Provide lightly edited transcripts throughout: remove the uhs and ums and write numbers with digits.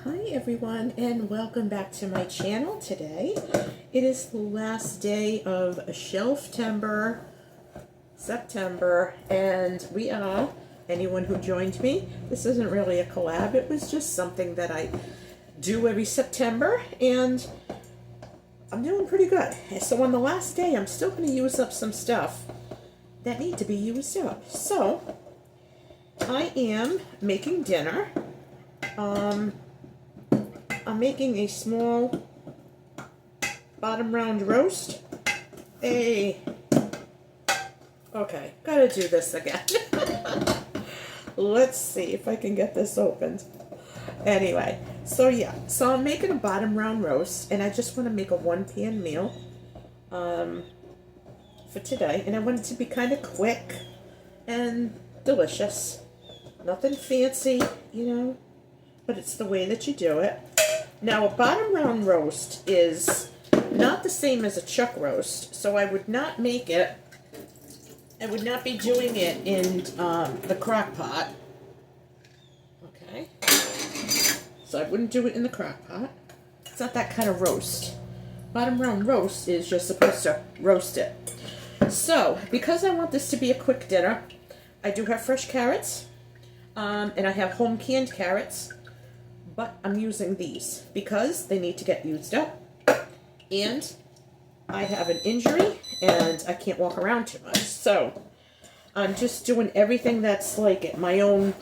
Hi everyone, and welcome back to my channel today. It is the last day of Shelftember, September, and we are, anyone who joined me, this isn't really a collab, it was just something that I do every September, and I'm doing pretty good. So on the last day, I'm still going to use up some stuff that need to be used up. So, I am making dinner. I'm making a small bottom round roast. Okay, gotta do this again. Let's see if I can get this opened. Anyway, so I'm making a bottom round roast, and I just want to make a one-pan meal for today, and I want it to be kind of quick and delicious. Nothing fancy, but it's the way that you do it. Now, a bottom round roast is not the same as a chuck roast, so I would not make it, I would not be doing it in the crock pot. Okay? So I wouldn't do it in the crock pot. It's not that kind of roast. Bottom round roast is you're supposed to roast it. So, because I want this to be a quick dinner, I do have fresh carrots, and I have home canned carrots. But I'm using these because they need to get used up, and I have an injury and I can't walk around too much. So I'm just doing everything that's like at my own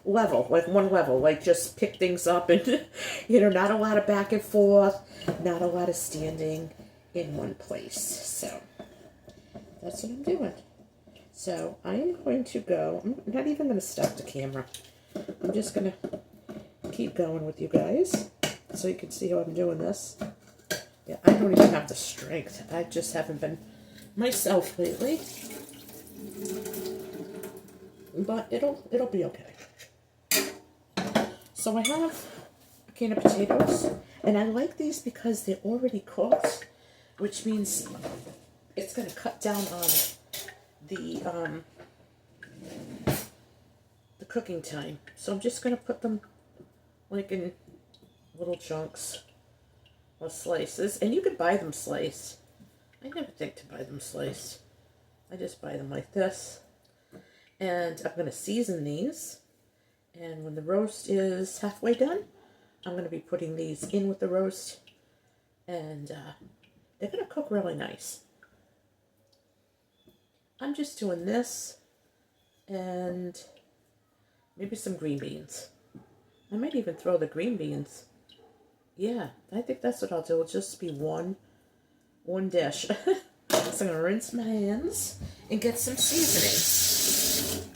level, like one level, like just pick things up and not a lot of back and forth, not a lot of standing in one place. So that's what I'm doing. So I am going to go, I'm not even going to stop the camera. I'm just going to keep going with you guys so you can see how I'm doing this. Yeah, I don't even have the strength. I just haven't been myself lately. But it'll be okay. So I have a can of potatoes, and I like these because they're already cooked, which means it's going to cut down on the cooking time. So I'm just going to put them like in little chunks or slices, and you can buy them sliced. I never think to buy them sliced. I just buy them like this, and I'm going to season these, and when the roast is halfway done, I'm going to be putting these in with the roast, and they're going to cook really nice. I'm just doing this and maybe some green beans. I might even throw the green beans. Yeah, I think that's what I'll do. It'll just be one dish. So I'm going to rinse my hands and get some seasoning.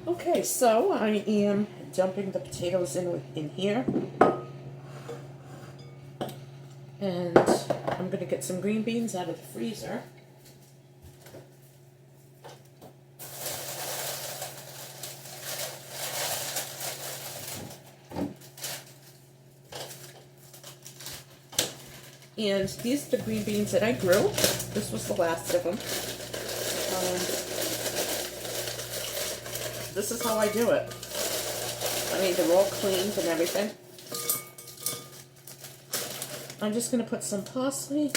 Okay, so I am dumping the potatoes in here. And I'm going to get some green beans out of the freezer. And these are the green beans that I grew. This was the last of them. This is how I do it. I mean, they're all cleaned and everything. I'm just going to put some parsley.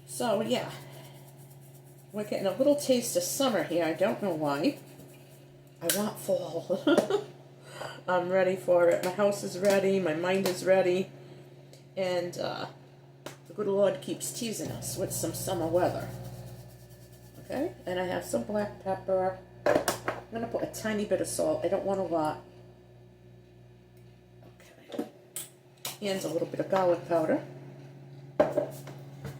So, yeah. We're getting a little taste of summer here. I don't know why. I want fall. I'm ready for it. My house is ready. My mind is ready. And the good Lord keeps teasing us with some summer weather. Okay? And I have some black pepper. I'm going to put a tiny bit of salt. I don't want a lot. And a little bit of garlic powder. I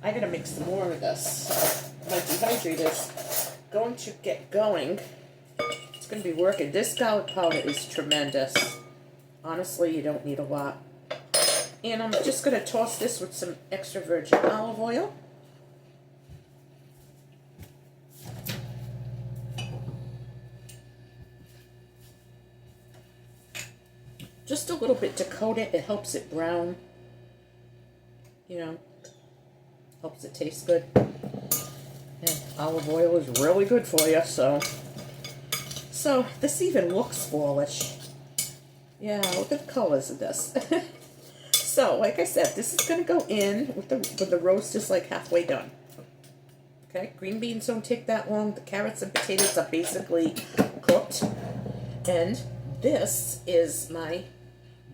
gotta make some more of this. My dehydrator is going to get going. It's gonna be working. This garlic powder is tremendous. Honestly, you don't need a lot. And I'm just gonna toss this with some extra virgin olive oil. Just a little bit to coat it. It helps it brown. You know, helps it taste good. And olive oil is really good for you, so. So, this even looks spoilish. Yeah, look at the colors of this. So, like I said, this is going to go in with the roast is like halfway done. Okay, green beans don't take that long. The carrots and potatoes are basically cooked. And this is my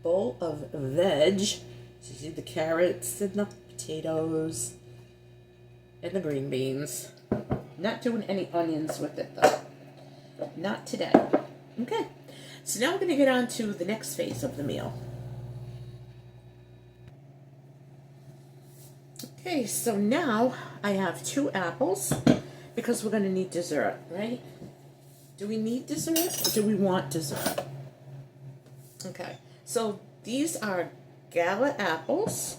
bowl of veg. So you see the carrots and the potatoes and the green beans. Not doing any onions with it though. Not today. Okay, so now we're going to get on to the next phase of the meal. Okay, so now I have 2 apples because we're going to need dessert, right? Do we need dessert or do we want dessert? Okay, so these are Gala apples,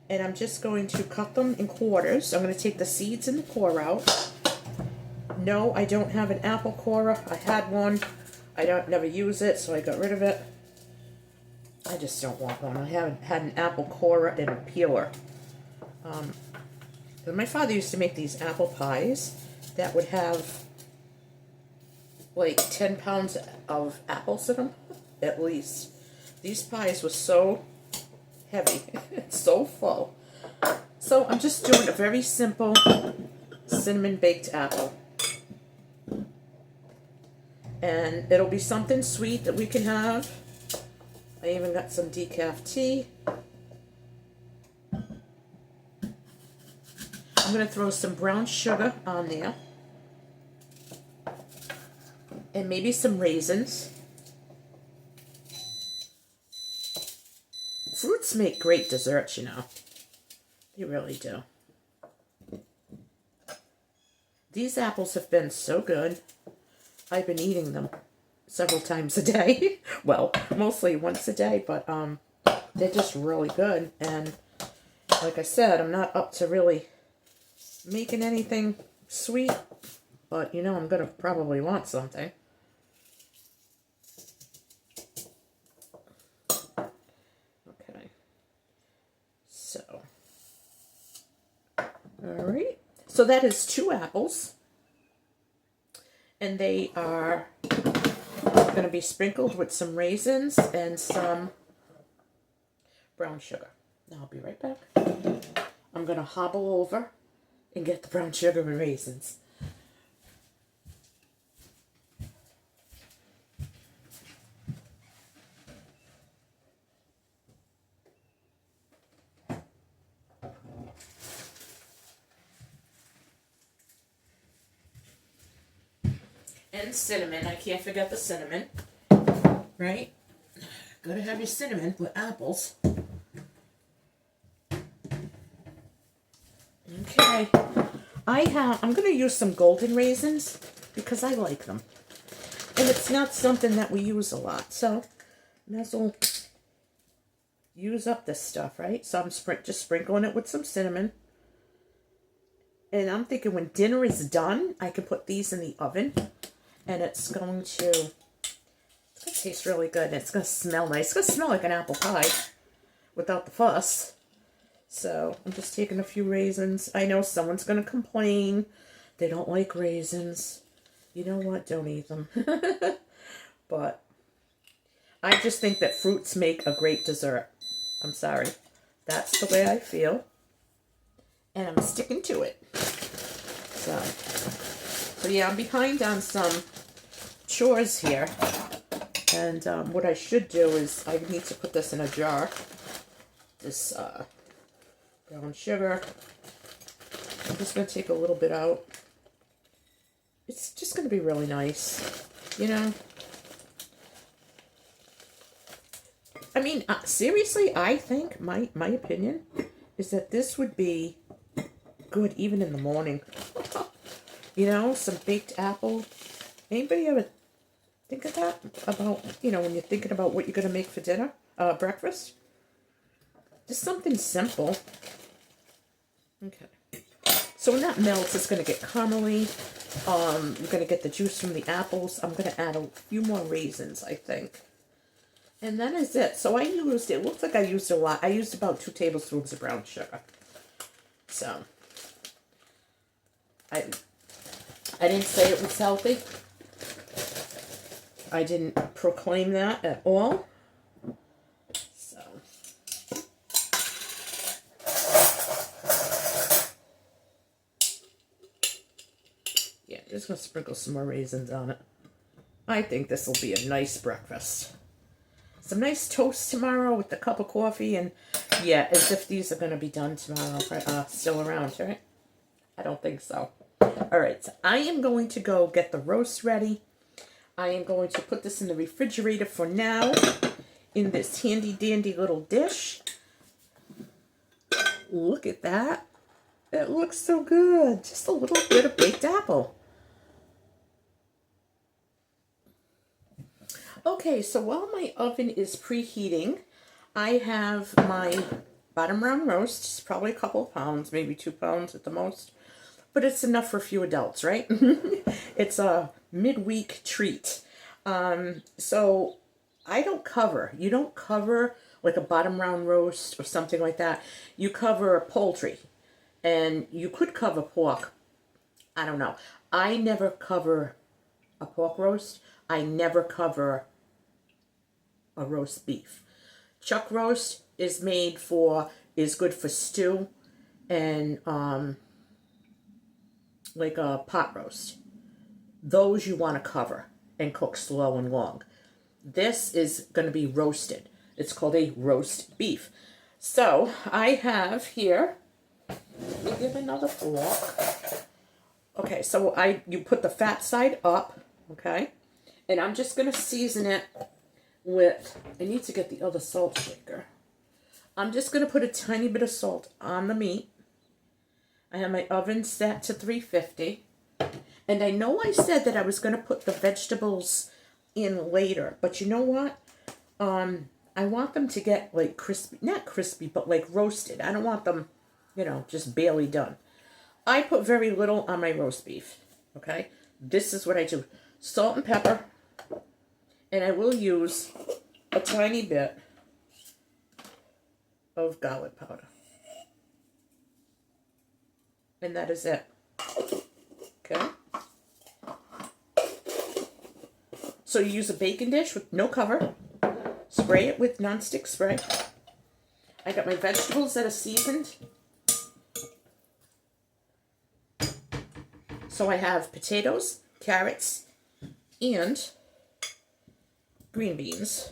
and I'm just going to cut them in quarters. I'm going to take the seeds and the core out. No, I don't have an apple corer. I had one. I don't never use it, so I got rid of it. I just don't want one. I haven't had an apple corer and a peeler. My father used to make these apple pies that would have like 10 pounds of apples in them, at least. These pies were so heavy, so full. So I'm just doing a very simple cinnamon baked apple. And it'll be something sweet that we can have. I even got some decaf tea. I'm going to throw some brown sugar on there. And maybe some raisins. Fruits make great desserts, you know. They really do. These apples have been so good. I've been eating them several times a day. Well, mostly once a day, but they're just really good. And like I said, I'm not up to really making anything sweet, but you know I'm gonna probably want something. Okay, so alright, so that is 2 apples, and they are going to be sprinkled with some raisins and some brown sugar. Now I'll be right back. I'm going to hobble over and get the brown sugar and raisins. And cinnamon. I can't forget the cinnamon. Right? Gotta have your cinnamon with apples. Okay. I'm going to use some golden raisins because I like them. And it's not something that we use a lot. So, might as well use up this stuff, right? So I'm just sprinkling it with some cinnamon. And I'm thinking when dinner is done, I can put these in the oven. And it's going to taste really good. And it's going to smell nice. It's going to smell like an apple pie without the fuss. So I'm just taking a few raisins. I know someone's going to complain. They don't like raisins. You know what? Don't eat them. But I just think that fruits make a great dessert. I'm sorry. That's the way I feel. And I'm sticking to it. So yeah, I'm behind on some chores here. And what I should do is I need to put this in a jar. This brown sugar. I'm just going to take a little bit out. It's just going to be really nice, you know. I mean, seriously, I think, my opinion, is that this would be good even in the morning. You know, some baked apple. Anybody ever think of that? About, you know, when you're thinking about what you're going to make for dinner, breakfast? Just something simple. Okay. So when that melts, it's going to get caramely. You're going to get the juice from the apples. I'm going to add a few more raisins, I think. And that is it. So I used, it looks like I used a lot. I used about 2 tablespoons of brown sugar. So, I didn't say it was healthy. I didn't proclaim that at all. So, yeah, just going to sprinkle some more raisins on it. I think this will be a nice breakfast. Some nice toast tomorrow with a cup of coffee, and yeah, as if these are going to be done tomorrow, still around, right? I don't think so. All right, so I am going to go get the roast ready. I am going to put this in the refrigerator for now, in this handy dandy little dish. Look at that. It looks so good. Just a little bit of baked apple. Okay, so while my oven is preheating, I have my bottom round roast. It's probably a couple of pounds, maybe 2 pounds at the most. But it's enough for a few adults, right? It's a midweek treat. So I don't cover. You don't cover like a bottom round roast or something like that. You cover poultry. And you could cover pork. I don't know. I never cover a pork roast. I never cover a roast beef. Chuck roast is good for stew and like a pot roast. Those you want to cover and cook slow and long. This is going to be roasted. It's called a roast beef. So I have here, let me give another fork. Okay, so you put the fat side up, okay? And I'm just going to season it with, I need to get the other salt shaker. I'm just going to put a tiny bit of salt on the meat. I have my oven set to 350. And I know I said that I was going to put the vegetables in later. But you know what? I want them to get like crispy, not crispy, but like roasted. I don't want them, just barely done. I put very little on my roast beef. Okay? This is what I do. Salt and pepper. And I will use a tiny bit of garlic powder. And that is it. Okay? So you use a baking dish with no cover. Spray it with nonstick spray. I got my vegetables that are seasoned. So I have potatoes, carrots, and green beans.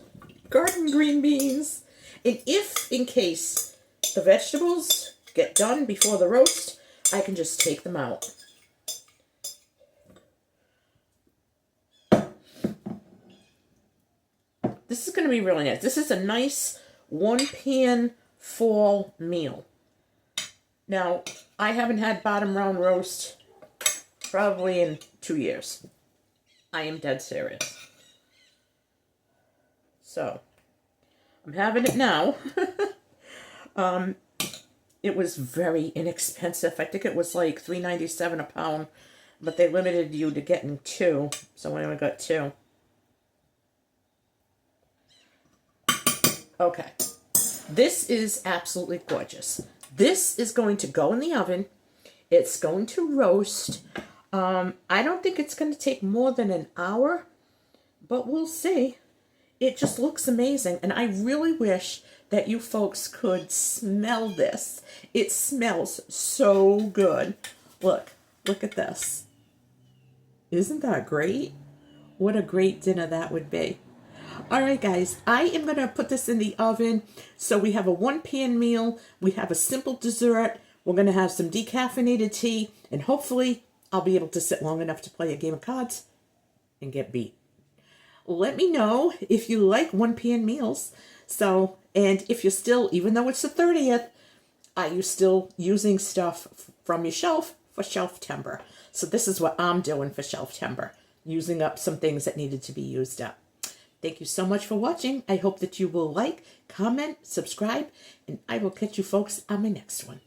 Garden green beans. And if, in case, the vegetables get done before the roast, I can just take them out. This is going to be really nice. This is a nice one-pan fall meal. Now, I haven't had bottom round roast probably in 2 years. I am dead serious. So, I'm having it now. It was very inexpensive. I think it was like $3.97 a pound, but they limited you to getting 2, so I only got 2. Okay, this is absolutely gorgeous. This is going to go in the oven. It's going to roast. I don't think it's going to take more than an hour, but we'll see. It just looks amazing, and I really wish that you folks could smell this. It smells so good. Look at this. Isn't that great? What a great dinner that would be. All right, guys, I am going to put this in the oven. So we have a one-pan meal. We have a simple dessert. We're going to have some decaffeinated tea, and hopefully I'll be able to sit long enough to play a game of cards and get beat. Let me know if you like one-pan meals. So, and if you're still, even though it's the 30th, are you still using stuff from your shelf for shelf timber? So this is what I'm doing for shelf timber, using up some things that needed to be used up. Thank you so much for watching. I hope that you will like, comment, subscribe, and I will catch you folks on my next one.